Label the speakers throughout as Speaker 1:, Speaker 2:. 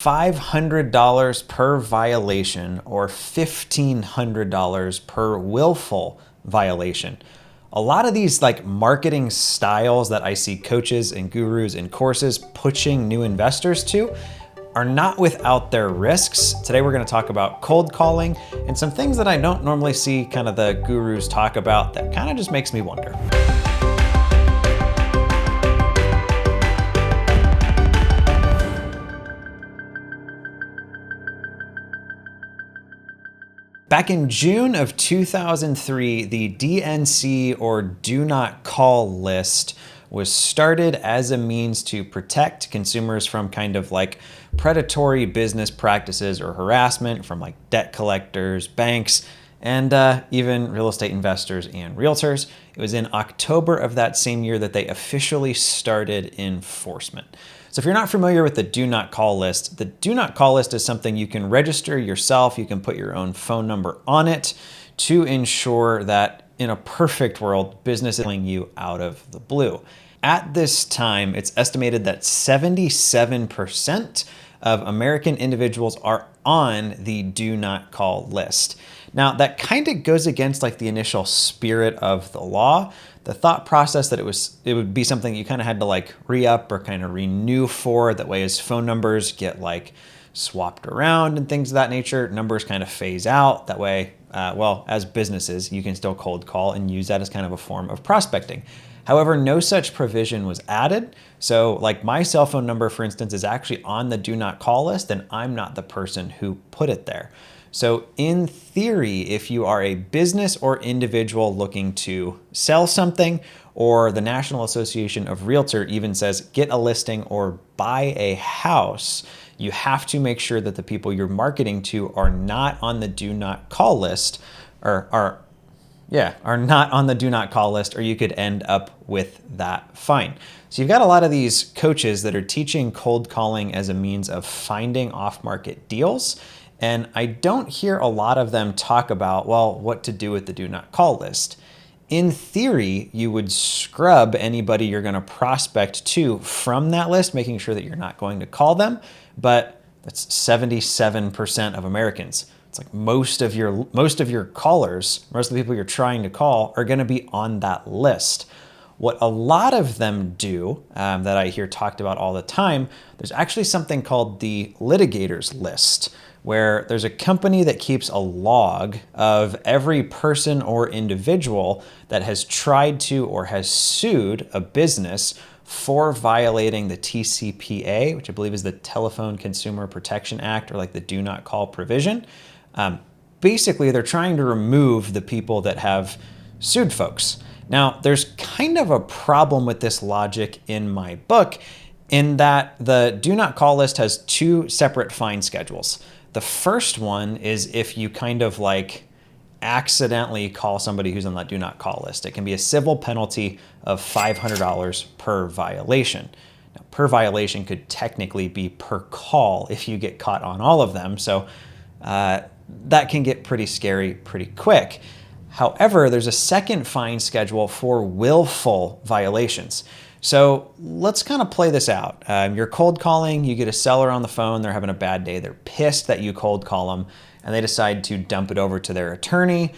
Speaker 1: $500 per violation or $1,500 per willful violation. A lot of these like marketing styles that I see coaches and gurus and courses pushing new investors to are not without their risks. Today we're going to talk about cold calling and some things that I don't normally see kind of the gurus talk about that kind of just makes me wonder. Back in June of 2003, the DNC or Do Not Call list was started as a means to protect consumers from kind of like predatory business practices or harassment from like debt collectors, banks, and even real estate investors and realtors. It was in October of that same year that they officially started enforcement. So if you're not familiar with the Do Not Call list, the Do Not Call list is something you can register yourself. You can put your own phone number on it to ensure that in a perfect world, business is calling you out of the blue. At this time, it's estimated that 77% of American individuals are on the Do Not Call list. Now, that kind of goes against like the initial spirit of the law. The thought process that it would be something you kind of had to like re-up or kind of renew for. That way as phone numbers get like swapped around and things of that nature, numbers kind of phase out. That way, well, as businesses, you can still cold call and use that as kind of a form of prospecting. However, no such provision was added. So like my cell phone number, for instance, is actually on the Do Not Call list and I'm not the person who put it there. So in theory, if you are a business or individual looking to sell something, or the National Association of Realtor even says get a listing or buy a house, you have to make sure that the people you're marketing to are not on the Do Not Call list, or are not on the Do Not Call list, or you could end up with that fine. So you've got a lot of these coaches that are teaching cold calling as a means of finding off-market deals. And I don't hear a lot of them talk about, well, what to do with the Do Not Call list. In theory, you would scrub anybody you're going to prospect to from that list, making sure that you're not going to call them. But that's 77% of Americans. It's like most of your callers, most of the people you're trying to call are going to be on that list. What a lot of them do that I hear talked about all the time, there's actually something called the litigators list, where there's a company that keeps a log of every person or individual that has tried to or has sued a business for violating the TCPA, which I believe is the Telephone Consumer Protection Act, or like the Do Not Call provision. Basically, they're trying to remove the people that have sued folks. Now, there's kind of a problem with this logic in my book in that the Do Not Call list has two separate fine schedules. The first one is if you kind of like accidentally call somebody who's on that Do Not Call list. It can be a civil penalty of $500 per violation. Now, per violation could technically be per call if you get caught on all of them. So that can get pretty scary pretty quick. However, there's a second fine schedule for willful violations. So let's kind of play this out. You're cold calling, you get a seller on the phone, they're having a bad day, they're pissed that you cold call them, and they decide to dump it over to their attorney.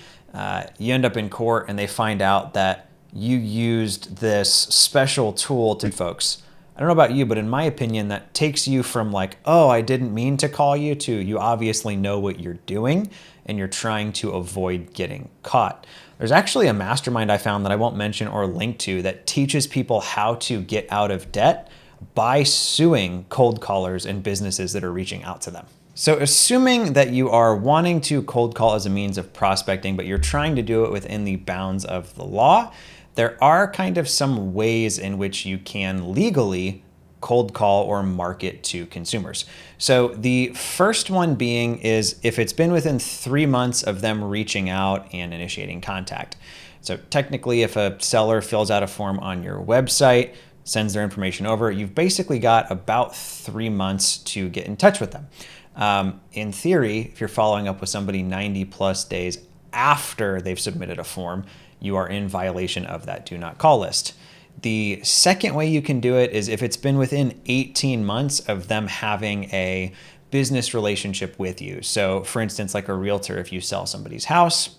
Speaker 1: You end up in court and they find out that you used this special tool to folks. I don't know about you, but in my opinion, that takes you from like, oh, I didn't mean to call you, to you obviously know what you're doing and you're trying to avoid getting caught. There's actually a mastermind I found that I won't mention or link to that teaches people how to get out of debt by suing cold callers and businesses that are reaching out to them. So assuming that you are wanting to cold call as a means of prospecting, but you're trying to do it within the bounds of the law, there are kind of some ways in which you can legally cold call or market to consumers. So the first one being is if it's been within 3 months of them reaching out and initiating contact. So technically, if a seller fills out a form on your website, sends their information over, you've basically got about 3 months to get in touch with them. In theory, if you're following up with somebody 90 plus days after they've submitted a form, you are in violation of that Do Not Call list. The second way you can do it is if it's been within 18 months of them having a business relationship with you. So for instance, like a realtor, if you sell somebody's house,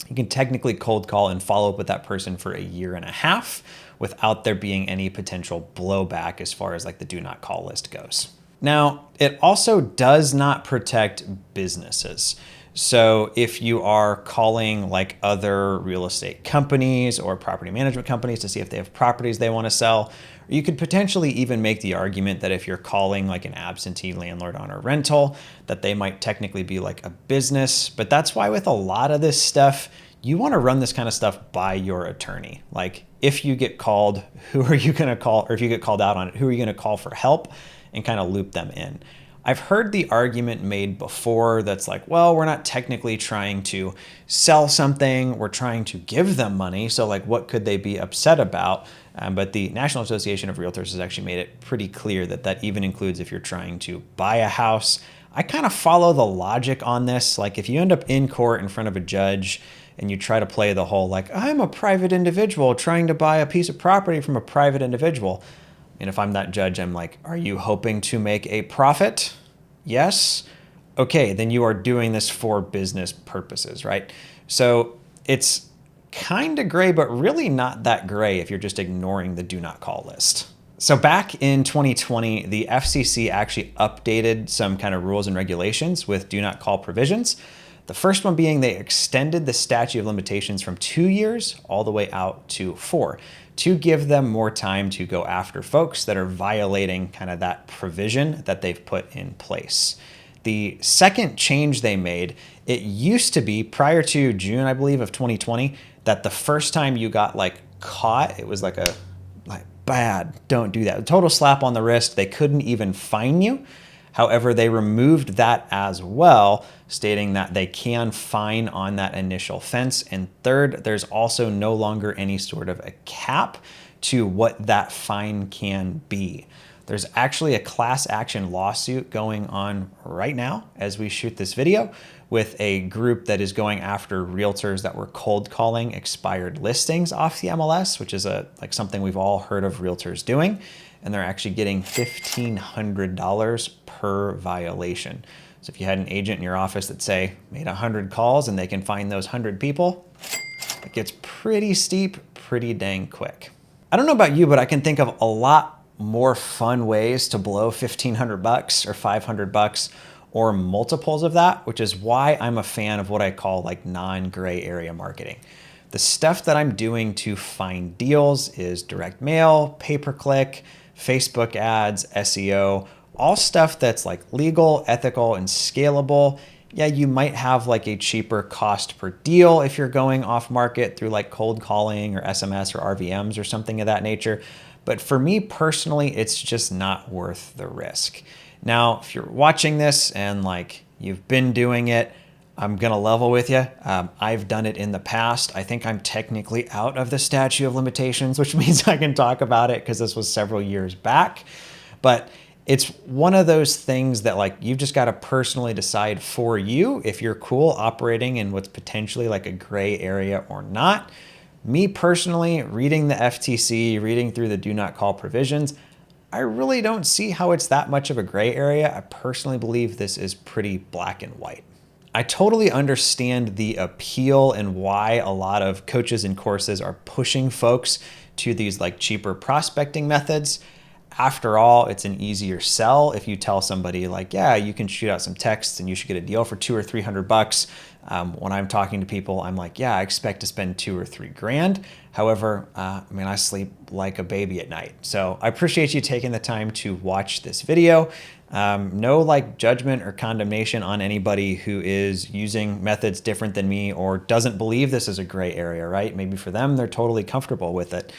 Speaker 1: you can technically cold call and follow up with that person for a year and a half without there being any potential blowback as far as like the do not call list goes. Now, it also does not protect businesses. So if you are calling like other real estate companies or property management companies to see if they have properties they want to sell, you could potentially even make the argument that if you're calling like an absentee landlord on a rental, that they might technically be like a business. But that's why with a lot of this stuff, you want to run this kind of stuff by your attorney. Like if you get called, who are you going to call? Or if you get called out on it, who are you going to call for help, and kind of loop them in. I've heard the argument made before that's like, well, we're not technically trying to sell something, we're trying to give them money. So like, what could they be upset about? But the National Association of Realtors has actually made it pretty clear that that even includes if you're trying to buy a house. I kind of follow the logic on this. Like if you end up in court in front of a judge and you try to play the whole, like, I'm a private individual trying to buy a piece of property from a private individual. And if I'm that judge, I'm like, are you hoping to make a profit? Yes. Okay, then you are doing this for business purposes, right? So it's kind of gray, but really not that gray if you're just ignoring the do not call list. So back in 2020, the FCC actually updated some kind of rules and regulations with do not call provisions. The first one being they extended the statute of limitations from 2 years all the way out to 4 to give them more time to go after folks that are violating kind of that provision that they've put in place. The second change they made, it used to be prior to June, I believe, of 2020, that the first time you got like caught, it was like a bad, don't do that. A total slap on the wrist. They couldn't even fine you. However, they removed that as well, stating that they can fine on that initial offense. And third, there's also no longer any sort of a cap to what that fine can be. There's actually a class action lawsuit going on right now as we shoot this video with a group that is going after realtors that were cold calling expired listings off the MLS, which is something we've all heard of realtors doing. And they're actually getting $1,500 per violation. So if you had an agent in your office that say made 100 calls and they can find those 100 people, it gets pretty steep, pretty dang quick. I don't know about you, but I can think of a lot more fun ways to blow $1,500 or $500 or multiples of that, which is why I'm a fan of what I call like non-gray area marketing. The stuff that I'm doing to find deals is direct mail, pay-per-click, Facebook ads, SEO, all stuff that's like legal, ethical, and scalable. Yeah, you might have like a cheaper cost per deal if you're going off market through like cold calling or SMS or RVMs or something of that nature. But for me personally, it's just not worth the risk. Now, if you're watching this and like you've been doing it, I'm gonna level with you. I've done it in the past. I think I'm technically out of the statute of limitations, which means I can talk about it because this was several years back. But it's one of those things that like you've just got to personally decide for you if you're cool operating in what's potentially like a gray area or not. Me personally, reading the FTC, reading through the do not call provisions, I really don't see how it's that much of a gray area. I personally believe this is pretty black and white. I totally understand the appeal and why a lot of coaches and courses are pushing folks to these like cheaper prospecting methods. After all, it's an easier sell if you tell somebody like, yeah, you can shoot out some texts and you should get a deal for $200 or $300. When I'm talking to people, I'm like, yeah, I expect to spend $2,000 or $3,000. However, I sleep like a baby at night. So I appreciate you taking the time to watch this video. No like judgment or condemnation on anybody who is using methods different than me or doesn't believe this is a gray area, right? Maybe for them, they're totally comfortable with it.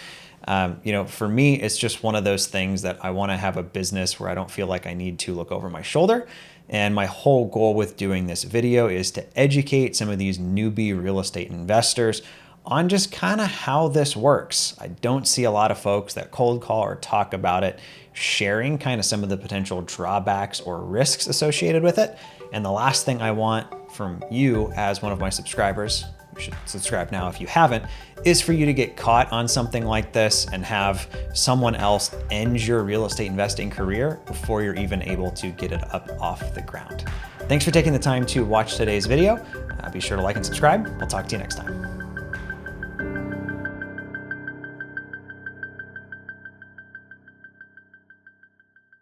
Speaker 1: For me, it's just one of those things that I want to have a business where I don't feel like I need to look over my shoulder. And my whole goal with doing this video is to educate some of these newbie real estate investors on just kind of how this works. I don't see a lot of folks that cold call or talk about it, sharing kind of some of the potential drawbacks or risks associated with it. And the last thing I want from you as one of my subscribers you should subscribe now if you haven't, is for you to get caught on something like this and have someone else end your real estate investing career before you're even able to get it up off the ground. Thanks for taking the time to watch today's video. Be sure to like and subscribe. We'll talk to you next time.